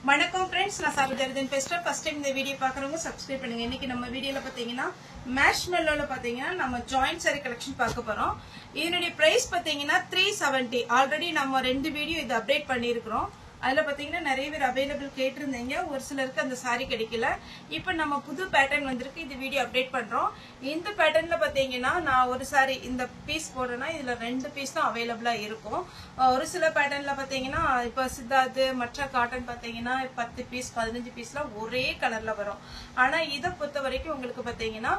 வணக்கம் फ्रेंड्स நான் சாருதர்தன் பேசுறேன். ஃபர்ஸ்ட் டைம் இந்த வீடியோ பார்க்கறவங்க சப்ஸ்கிரைப் பண்ணுங்க. இன்னைக்கு நம்ம வீடியோல பாத்தீங்கன்னா மேஷ்மெல்லோல பாத்தீங்கன்னா நம்ம ஜாயிண்ட் saree கலெக்ஷன் பார்க்க போறோம். இதனுடைய பிரைஸ் பாத்தீங்கன்னா 370. ஆல்ரெடி நம்ம ரெண்டு வீடியோ இது அப்டேட் பண்ணியிருக்கோம். அதுல பாத்தீங்கன்னா நிறைய பேர் அவைலபிள் கேட்டிருந்தீங்க. ஒரு சிலருக்கு அந்த saree கிடைக்கல. இப்போ நம்ம புது பேட்டர்ன் வந்திருக்கு. இது வீடியோ அப்டேட் பண்றோம். இந்த பேட்டர்ன்ல பாத்தீங்கன்னா நான் ஒரு saree இந்த பீஸ் போடுறேன்னா இதுல ரெண்டு பீஸ் தான் அவைலபிளா இருக்கும். ஒரு சில பேட்டர்ன்ல பாத்தீங்கன்னா இப்ப சித்தார்த் மற்ற காட்டன் பாத்தீங்கன்னா 10 பீஸ் 15 பீஸ்லாம் ஒரே கலர்ல வரும். ஆனா இத பொறுத்த வரைக்கும் உங்களுக்கு பாத்தீங்கன்னா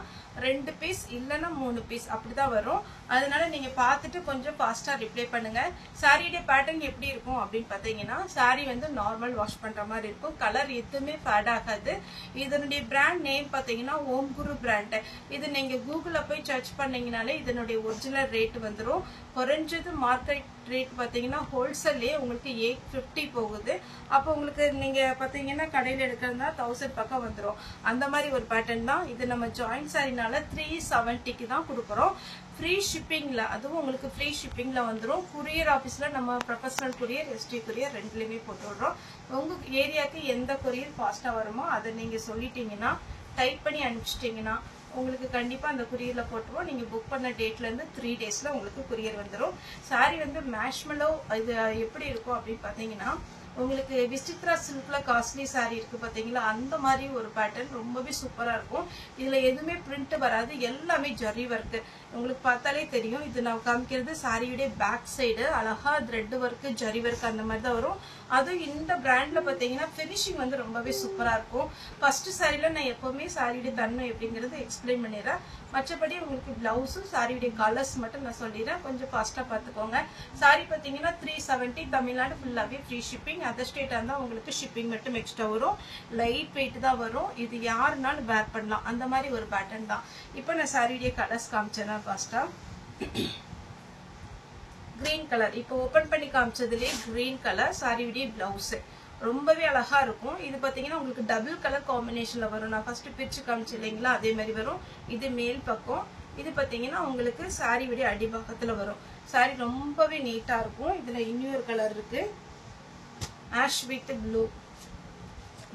2 பீஸ் இல்லனா 3 பீஸ் அப்படிதான் வரும். அதனால நீங்க பார்த்துட்டு கொஞ்சம் ஃபாஸ்டா ரிப்ளை பண்ணுங்க. சாரியோட பேட்டர்ன் எப்படி இருக்கும் அப்படின்னு பாத்தீங்கன்னா சாரி வந்து நார்மல் வாஷ் பண்ற மாதிரி இருக்கும். கலர் எதுவுமே ஃபேட் ஆகாது. இதனுடைய பிராண்ட் நேம் பாத்தீங்கன்னா ஓம் குரு பிராண்ட். இது நீங்க கூகுள்ல போய் சர்ச் பண்ணீங்கனாலே இதனுடைய ஒரிஜினல் ரேட் வந்துரும். குறைஞ்சது மார்க்கெட் ரேட் பாத்தீங்கன்னா ஹோல்சேல்லே உங்களுக்கு 850 போகுது. அப்போ உங்களுக்கு நீங்க பாத்தீங்கன்னா கடையில எடுக்கிறதா 1000 பக்கம் வந்துரும். அந்த மாதிரி ஒரு பேட்டர்ன் தான் இது. நம்ம ஜாயிண்ட் சாரினால 370க்கு தான் கொடுக்குறோம். ஃப்ரீ ஷிப்பிங்ல, அதுவும் உங்களுக்கு ஃப்ரீ ஷிப்பிங்ல வந்துரும். குரியர் ஆபீஸ்ல நம்ம ப்ரொஃபஷனல் குரியர் எஸ்டி குரியர் ரெண்டுலயுமே போட்டு விடுறோம். உங்க ஏரியாக்கு எந்த குரியர் ஃபாஸ்டா வருமோ அதை நீங்க சொல்லிட்டீங்கன்னா டைப் பண்ணி அனுப்பிச்சிட்டீங்கன்னா உங்களுக்கு கண்டிப்பா அந்த குரியர்ல போட்டுருவோம். நீங்க புக் பண்ண டேட்ல இருந்து 3 டேஸ்ல உங்களுக்கு குரியர் வந்துடும். சாரி வந்து மேஷ்மெல்லோ இது எப்படி இருக்கும் அப்படின்னு பாத்தீங்கன்னா உங்களுக்கு விசித்ரா சில்க்ல காஸ்ட்லி சாரி இருக்கு பாத்தீங்களா, அந்த மாதிரி ஒரு பேட்டர்ன் ரொம்பவே சூப்பரா இருக்கும். இதுல எதுவுமே பிரிண்ட் வராது, எல்லாமே ஜரி ஒர்க். உங்களுக்கு பார்த்தாலே தெரியும். இது நான் காமிக்கிறது சாரியுடைய பேக் சைடு அழகா த்ரெட் ஒர்க் ஜரி ஒர்க் அந்த மாதிரி தான் வரும். அதுவும் இந்த பிராண்ட்ல பாத்தீங்கன்னா பினிஷிங் வந்து ரொம்பவே சூப்பரா இருக்கும். ஃபர்ஸ்ட் சாரில நான் எப்பவுமே சாரியுடைய தன்மை எப்படிங்கறது எக்ஸ்பிளைன் பண்ணிடுறேன். மற்றபடி உங்களுக்கு பிளவுஸும் சாரியுடைய கலர்ஸ் மட்டும் நான் சொல்லிடுறேன். கொஞ்சம் ஃபாஸ்டா பாத்துக்கோங்க. சாரி பாத்தீங்கன்னா 370 தமிழ்நாடு ஃபுல்லாவே ஃப்ரீ ஷிப்பிங். அதர் ஸ்டேட்டா இருந்தா உங்களுக்கு ஷிப்பிங் மட்டும் எக்ஸ்ட்ரா வரும். லைட் வெயிட் தான் வரும். இது யாருனாலும் வேர் பண்ணலாம் அந்த மாதிரி ஒரு பேட்டர்ன் தான். இப்போ நான் சாரியுடைய கலர்ஸ் காமிச்சேன்னா ஃபாஸ்டா கிரீன் கலர் இப்போ ஓபன் பண்ணி காமிச்சதுலயே கிரீன் கலர் சாரியுடைய பிளவுஸ் ரொம்பவே அழகா இருக்கும். இது பாத்தீங்கன்னா உங்களுக்கு டபுள் கலர் காம்பினேஷன்ல வரும். நான் ஃபர்ஸ்ட் பிரிச்சு காமிச்சு இல்லைங்களா, அதே மாதிரி வரும். இது மேல் பக்கம், இது பாத்தீங்கன்னா உங்களுக்கு சாரியுடைய அடிபக்கத்துல வரும். சாரி ரொம்பவே நீட்டா இருக்கும். இதுல இன்னொரு கலர் இருக்கு, ஆஷ் வித் ப்ளூ.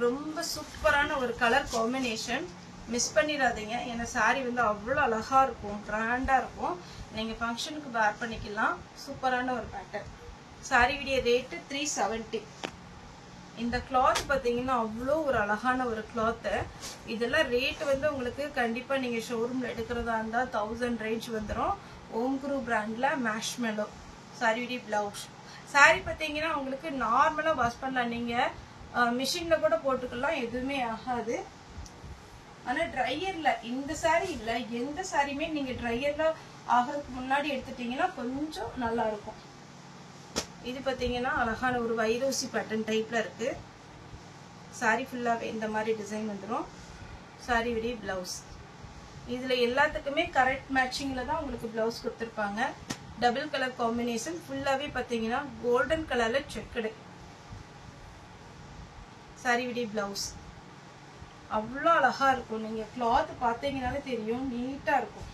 ரொம்ப சூப்பரான ஒரு கலர் காம்பினேஷன். மிஸ் பண்ணிடாதீங்க. ஏன்னா சாரி வந்து அவ்வளவு அழகா இருக்கும், கிராண்டா இருக்கும். நீங்க ஃபங்க்ஷனுக்கு வேர் பண்ணிக்கலாம். சூப்பரான ஒரு பேட்டர்ன். சாரியுடைய ரேட் 370. இந்த கிளாத் பாத்தீங்கன்னா அவ்வளோ ஒரு அழகான ஒரு கிளாத். இதெல்லாம் ரேட் வந்து உங்களுக்கு கண்டிப்பா நீங்க ஷோரூம்ல எடுக்கிறதா இருந்தா 1000 ரேஞ்ச் வந்துடும். ஓம் குரு பிராண்ட்ல மேஷ்மெல்லோ சாரியுடைய பிளவுஸ். சாரி பாத்தீங்கன்னா உங்களுக்கு நார்மலா வாஷ் பண்ணலாம். நீங்க மிஷின்ல கூட போட்டுக்கலாம், எதுவுமே ஆகாது. ஆனா ட்ரையர்ல இந்த சாரி இல்ல, எந்த சாரியுமே நீங்க ட்ரையர்ல ஆகிறதுக்கு முன்னாடி எடுத்துட்டீங்கன்னா கொஞ்சம் நல்லா இருக்கும். இது பாத்தீங்கன்னா அழகான ஒரு வைரோசி பேட்டர்ன் டைப்ல இருக்கு. சாரி ஃபுல்லாவே இந்த மாதிரி டிசைன் வந்துடும். சாரி விட பிளவுஸ் இதுல எல்லாத்துக்குமே கரெக்ட் மேட்சிங்ல தான் உங்களுக்கு பிளவுஸ் கொடுத்துருப்பாங்க. டபுள் கலர் காம்பினேஷன் ஃபுல்லாவே பாத்தீங்கன்னா கோல்டன் கலர்ல செக்குடு. சாரி விட பிளவுஸ் அவ்வளோ அழகா இருக்கும். நீங்க கிளாத் பாத்தீங்கன்னாலே தெரியும், நீட்டா இருக்கும்.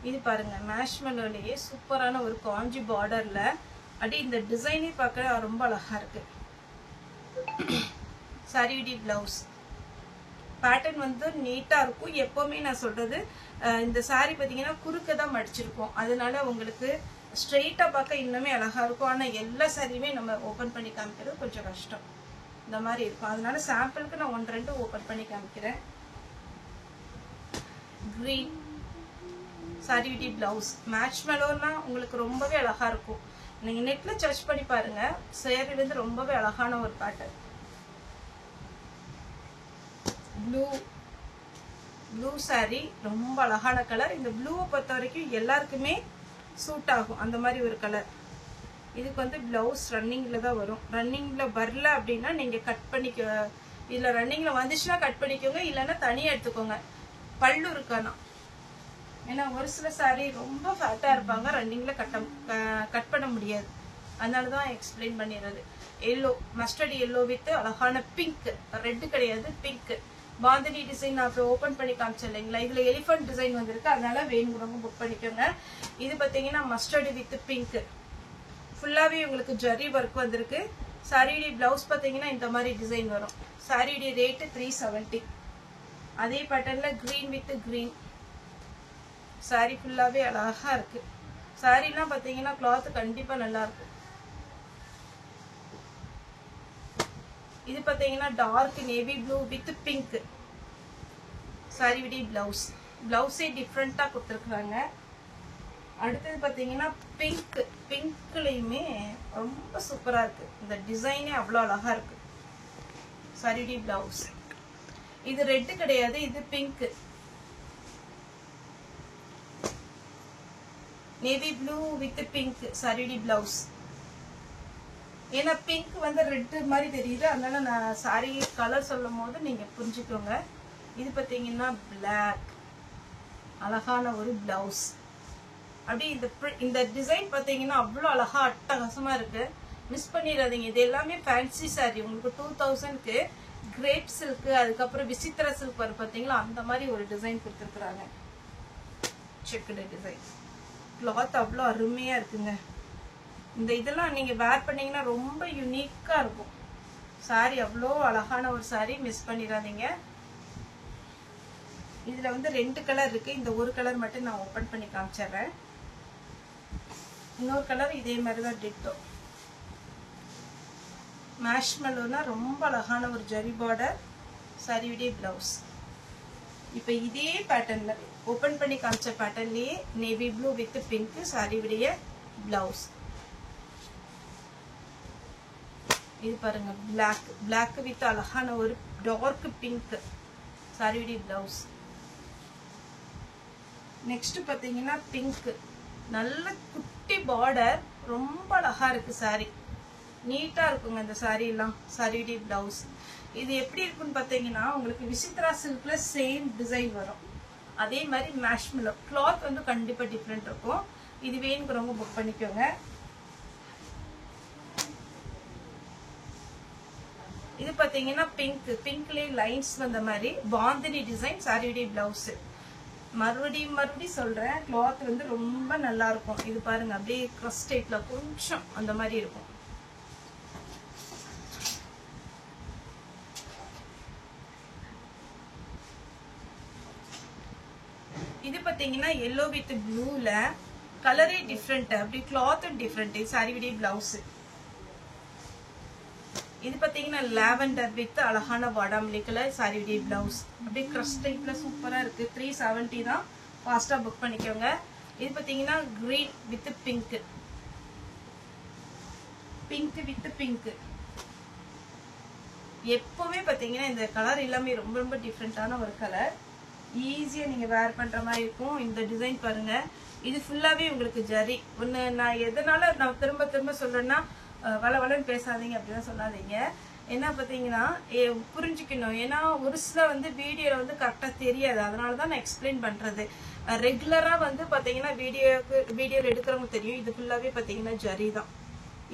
இது பாருங்க மேஷ்மெல்லோலயே சூப்பரான ஒரு காஞ்சி பார்டர்ல அடி இந்த டிசைனே பார்க்க ரொம்ப அழகா இருக்கு. சாரியுடைய பிளவுஸ் பேட்டர்ன் வந்து நீட்டா இருக்கும். எப்பவுமே நான் சொல்றது இந்த சாரி பாத்தீங்கன்னா குறுக்க தான் மடிச்சிருக்கோம். அதனால உங்களுக்கு ஸ்ட்ரெயிட்டா பார்க்க இன்னுமே அழகா இருக்கும். ஆனா எல்லா சாரியுமே நம்ம ஓபன் பண்ணி காமிக்கிறது கொஞ்சம் கஷ்டம். இந்த மாதிரி இருக்கும். அதனால சாம்பிளுக்கு நான் 1-2 ஓபன் பண்ணி காமிக்கிறேன். கிரீன் சாரியுடைய பிளவுஸ் மேஷ்மெல்லோனா உங்களுக்கு ரொம்பவே அழகா இருக்கும். நீங்க நெட்ல சர்ச் பண்ணி பாருங்க. சாரி வந்து ரொம்பவே அழகான ஒரு பேட்டர்ன். ப்ளூ சாரி ரொம்ப அழகான கலர். இந்த ப்ளூவை பொறுத்த வரைக்கும் எல்லாருக்குமே சூட் ஆகும் அந்த மாதிரி ஒரு கலர். இதுக்கு வந்து பிளவுஸ் ரன்னிங்ல தான் வரும். ரன்னிங்ல வரல அப்படின்னா நீங்க கட் பண்ணிக்க. இதுல ரன்னிங்ல வந்துச்சுன்னா கட் பண்ணிக்கோங்க, இல்லைன்னா தனியா எடுத்துக்கோங்க. பல்லு இருக்கானா, ஏன்னா ஒரு சில சாரி ரொம்ப ஃபேட்டா இருப்பாங்க, ரன்னிங்ல கட் பண்ண முடியாது. அதனாலதான் எக்ஸ்பிளைன் பண்ணிடுறது. எல்லோ மஸ்டர்ட் எல்லோ வித் அழகான பிங்க், ரெட் கிடையாது பிங்க் பாந்தினி டிசைன் நான் ஓபன் பண்ணி காமிச்சேன் இல்லைங்களா. இதுல எலிஃபன்ட் டிசைன் வந்திருக்கு, அதனால வேணுங்கிறவங்க புக் பண்ணிக்கோங்க. இது பாத்தீங்கன்னா மஸ்டர்ட் வித் பிங்க் ஃபுல்லாவே உங்களுக்கு ஜரி ஒர்க் வந்திருக்கு. சாரியுடைய பிளவுஸ் பார்த்தீங்கன்னா இந்த மாதிரி டிசைன் வரும். சாரியுடைய ரேட்டு 370. அதே பேட்டர்ன்ல கிரீன் வித் கிரீன். சாரி ஃபுல்லாவே அழகா இருக்கு. சாரிலாம் பார்த்தீங்கன்னா கிளாத் கண்டிப்பா நல்லா இருக்கும். இது பார்த்தீங்கன்னா dark navy blue with pink. சாரியுடைய பிளவுஸ். பிளவுஸே டிஃப்ரெண்டா கொடுத்துருக்குறாங்க. அடுத்தது பார்த்தீங்கன்னா பிங்க். பிங்க்லையுமே ரொம்ப சூப்பரா இருக்கு. இந்த டிசைனே அவ்வளோ அழகா இருக்கு. சாரியுடைய பிளவுஸ். இது ரெட் கிடையாது, இது pink. Navy blue with pink சாரியுடைய பிளவுஸ். ஏன்னா பிங்க் வந்து ரெட் மாதிரி தெரியுது, அதனால நான் சாரி கலர் சொல்லும் போது நீங்க புரிஞ்சுக்கோங்க. இது பார்த்தீங்கன்னா பிளாக். அழகான ஒரு பிளவுஸ். அப்படி இந்த டிசைன் பார்த்தீங்கன்னா அவ்வளோ அழகா அட்டகாசமா இருக்கு. மிஸ் பண்ணிடாதீங்க. இது எல்லாமே ஃபேன்சி சாரி. உங்களுக்கு 2000க்கு கிரேப் சில்க், அதுக்கப்புறம் விசித்திர சில்க் வரும் பார்த்தீங்களா, அந்த மாதிரி ஒரு டிசைன் கொடுத்துருக்குறாங்க. Checked design. கிளாத் அவ்வளோ அருமையா இருக்குங்க. இந்த இதெல்லாம் நீங்க வேர் பண்ணீங்கன்னா ரொம்ப யூனிக்கா இருக்கும். சாரி அவ்வளோ அழகான ஒரு சாரி. மிஸ் பண்ணிடாதீங்க. இதுல வந்து 2 கலர் இருக்கு. இந்த ஒரு கலர் மட்டும் நான் ஓபன் பண்ணி காமிச்சிடுறேன். இன்னொரு கலர் இதே மாதிரி தான் டிட்டோ. மேஷ்மெலோனா ரொம்ப அழகான ஒரு ஜரி பார்டர். சாரியுடைய பிளவுஸ். இப்போ இதே பேட்டர்ன்ல ஓபன் பண்ணி காமிச்ச பேட்டர்ன்லயே நேவி ப்ளூ வித் பிங்க் சாரியுடைய பிளவுஸ். இது பாருங்க பிளாக். பிளாக் வித் அழகான ஒரு டார்க் பிங்க் சாரியுடைய பிளவுஸ். நெக்ஸ்ட் பாத்தீங்கன்னா பிங்க். நல்ல குட்டி பார்டர். ரொம்ப அழகா இருக்கு சாரி. நீட்டா இருக்குங்க இந்த சாரி எல்லாம். சாரியுடைய பிளவுஸ். இது எப்படி இருக்குன்னு பாத்தீங்கன்னா உங்களுக்கு விசித்ரா சில்க்ல சேம் டிசைன் வரும். அதே மாதிரி மேஷ்மெலோ. கிளாத் வந்து கண்டிப்பா டிஃப்ரெண்ட் இருக்கும். இது வேணுங்கிறவங்க புக் பண்ணிக்கோங்க. இது பாத்தீங்கன்னா பிங்க். பிங்க்லயே லைன்ஸ் வந்த மாதிரி பாந்தினி டிசைன் சாரியுடைய பிளவுஸ். மறுபடியும் சொல்றேன், கிளாத் வந்து ரொம்ப நல்லா இருக்கும். இது பாருங்க அப்படியே கிரஸ் டைப்ல கொஞ்சம் அந்த மாதிரி இருக்கும். இது பாத்தீங்கன்னா எல்லோ வித் ப்ளூல கலரே டிஃப்ரெண்ட். அப்படி கிளாத்தும் டிஃப்ரெண்ட். சாரியுடைய பிளவுஸ். இது பாத்தீங்கன்னா லாவெண்டர் வித் அழகான வாடாமல்லி கலர் சாரியுடைய பிளவுஸ். அப்படியே கிரஸ் டைப்ல சூப்பரா இருக்கு. 370 தான். ஃபாஸ்டா புக் பண்ணிக்கோங்க. இது பாத்தீங்கன்னா green with pink. Pink with pink. எப்பவுமே பாத்தீங்கன்னா இந்த கலர் எல்லாமே ரொம்ப ரொம்ப டிஃப்ரெண்டான ஒரு கலர். ஈஸியா நீங்க வேர் பண்ற மாதிரி இருக்கும். இந்த டிசைன் பாருங்க. இது ஃபுல்லாவே உங்களுக்கு ஜரி. ஒன்னு நான் எதனால நான் திரும்ப திரும்ப சொல்றேன்னா, வளவளன்னு பேசாதீங்க அப்படிதான் சொல்லாதீங்க. என்ன பாத்தீங்கன்னா புரிஞ்சுக்கணும். ஏன்னா ஒரு சில வந்து வீடியோல வந்து கரெக்டா தெரியாது. அதனாலதான் நான் எக்ஸ்பிளைன் பண்றது. ரெகுலரா வந்து பாத்தீங்கன்னா வீடியோல எடுக்கிறவங்க தெரியும். இது ஃபுல்லாவே பாத்தீங்கன்னா ஜரி தான்.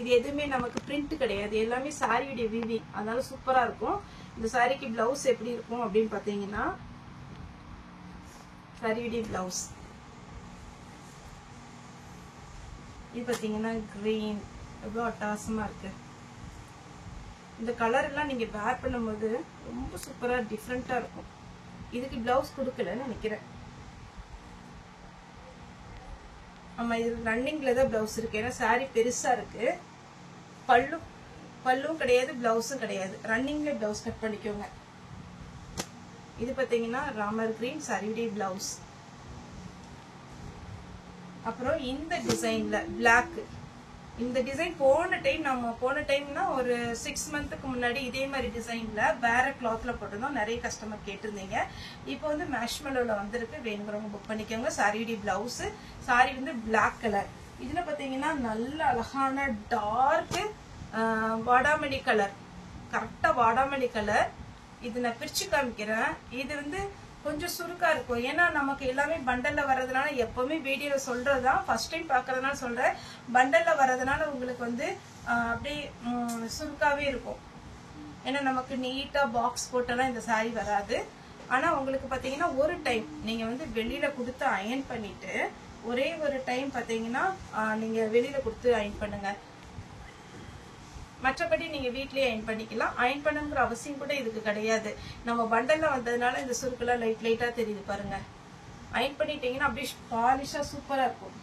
இது எதுவுமே நமக்கு பிரிண்ட் கிடையாது. எல்லாமே சாரியுடைய வீவிங். அதனால சூப்பரா இருக்கும். இந்த சாரிக்கு பிளவுஸ் எப்படி இருக்கும் அப்படின்னு பாத்தீங்கன்னா சாரியுடைய பிளவுஸ். இது பாத்தீங்கன்னா கிரீன். எவ்வளவு அட்டகாசமா இருக்கு. இந்த கலர் எல்லாம் நீங்க வேர் பண்ணும்போது ரொம்ப சூப்பரா டிஃப்ரெண்டா இருக்கும். இதுக்கு பிளவுஸ் கொடுக்கலன்னு நினைக்கிறேன். ஆமா, இது ரன்னிங்ல தான் பிளவுஸ் இருக்கு. ஏன்னா சாரி பெருசா இருக்கு. பல்லும் கிடையாது, பிளவுஸும் கிடையாது. ரன்னிங்ல பிளவுஸ் கட் பண்ணிக்கோங்க. இது பாத்தீங்கன்னா ராமர் கிரீன் சாரியுடைய பிளவுஸ். அப்புறம் இந்த டிசைன்ல பிளாக். இந்த டிசைன் போன டைம்னா ஒரு 6 மந்த்துக்கு முன்னாடி இதே மாதிரி டிசைன்ல வேற கிளாத்ல போட்டிருந்தோம். நிறைய கஸ்டமர் கேட்டிருந்தீங்க. இப்போ வந்து மேஷ்மெலோல வந்திருக்கு. வேணுங்கிறவங்க புக் பண்ணிக்கோங்க. சாரியுடைய பிளவுஸ். சாரி வந்து பிளாக் கலர். இதுல பாத்தீங்கன்னா நல்ல அழகான டார்க் வாடாமல்லி கலர். கரெக்டா வாடாமல்லி கலர். இது நான் பிரிச்சு காமிக்கிறேன். இது வந்து கொஞ்சம் சுருக்கா இருக்கும். ஏன்னா நமக்கு எல்லாமே பண்டல்ல வர்றதுனால எப்பவுமே வீடியோல சொல்றதுதான். ஃபர்ஸ்ட் டைம் பாக்குறதுனால சொல்றேன். பண்டல்ல வர்றதுனால உங்களுக்கு வந்து அப்படியே சுருக்காவே இருக்கும். ஏன்னா நமக்கு நீட்டா பாக்ஸ் போட்டெல்லாம் இந்த சாரி வராது. ஆனா உங்களுக்கு பாத்தீங்கன்னா ஒரு டைம் நீங்க வந்து வெளியில கொடுத்து அயன் பண்ணிட்டு ஒரே ஒரு டைம் பாத்தீங்கன்னா நீங்க வெளியில கொடுத்து அயன் பண்ணுங்க. மற்றபடி நீங்க வீட்லயே அயன் பண்ணிக்கலாம். அயன் பண்ணணுங்கிற அவசியம் கூட இதுக்கு கிடையாது. நம்ம பண்டல்ல வந்ததுனால இந்த சுருக்குலாம் லைட்டா தெரியுது பாருங்க. அயன் பண்ணிட்டீங்கன்னா அப்படியே பாலிஷா சூப்பரா இருக்கும்.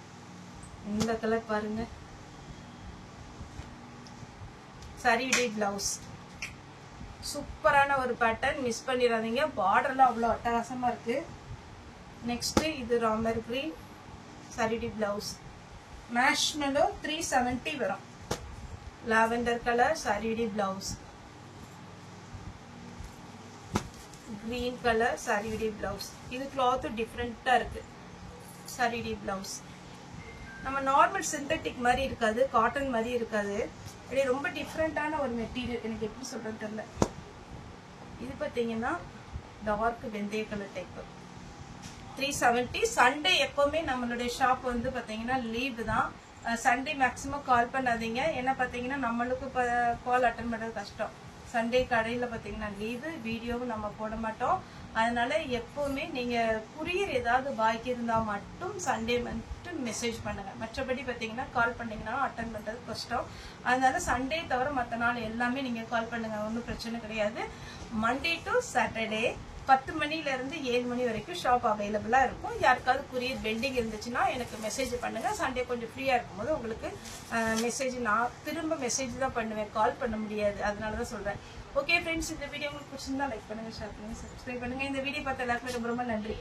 இந்த கலர் பாருங்க. சரிடி பிளவுஸ் சூப்பரான ஒரு பேட்டர்ன், மிஸ் பண்ணிடாதீங்க. பார்டர்லாம் அவ்வளோ அட்டகாசமா இருக்கு. நெக்ஸ்ட் இது ராமர் கிரீன் சரிடி பிளவுஸ், மேஷ்மெலோ 370 வரும். லாவெண்டர் கலர் சரிடி பிளவுஸ், கிரீன் கலர் சரிடி பிளவுஸ். இது கிளாத் டிஃப்ரெண்டா இருக்கு. சரிடி பிளவுஸ் நம்ம நார்மல் சிந்தட்டிக் மாதிரி இருக்காது, காட்டன் மாதிரி இருக்காது. அப்படியே ரொம்ப டிஃப்ரெண்டான ஒரு மெட்டீரியல். எனக்கு எப்படி சொல்றது தெரியல. இது பார்த்தீங்கன்னா டார்க் வெந்தய கலர் டைப் 370. சண்டே எப்பவுமே நம்மளுடைய ஷாப் வந்து பார்த்தீங்கன்னா லீவ் தான். சண்டே மேக்ஸிமம் கால் பண்ணாதீங்க. ஏன்னா பார்த்தீங்கன்னா நம்மளுக்கு இப்போ கால் அட்டன் பண்ணுறது கஷ்டம். சண்டே கடையில் பார்த்தீங்கன்னா லீவு, வீடியோவும் நம்ம போட மாட்டோம். அதனால எப்பவுமே நீங்கள் குரியர் ஏதாவது பாக்கி இருந்தால் மட்டும் சண்டே மட்டும் மெசேஜ் பண்ணுங்க. மற்றபடி பார்த்தீங்கன்னா கால் பண்ணீங்கன்னா அட்டன் பண்ணுறது கஷ்டம். அதனால சண்டே தவிர மற்ற நாள் எல்லாமே நீங்கள் கால் பண்ணுங்க, ஒன்றும் பிரச்சனை கிடையாது. மண்டே டு சாட்டர்டே 10 மணிலேருந்து 7 மணி வரைக்கும் ஷாப் அவைலபிளாக இருக்கும். யாருக்காவது குரியர் பெண்டிங் இருந்துச்சுன்னா எனக்கு மெசேஜ் பண்ணுங்கள். சண்டே கொஞ்சம் ஃப்ரீயாக இருக்கும்போது உங்களுக்கு மெசேஜ் நான் திரும்ப மெசேஜ் தான் பண்ணுவேன், கால் பண்ண முடியாது. அதனால தான் சொல்கிறேன். ஓகே ஃப்ரெண்ட்ஸ், இந்த வீடியோ உங்களுக்கு பிடிச்சிருந்தா லைக் பண்ணுங்கள், ஷேர் பண்ணுங்கள், சப்ஸ்கிரைப் பண்ணுங்கள். இந்த வீடியோ பார்த்த எல்லாருக்குமே ரொம்ப ரொம்ப நன்றி.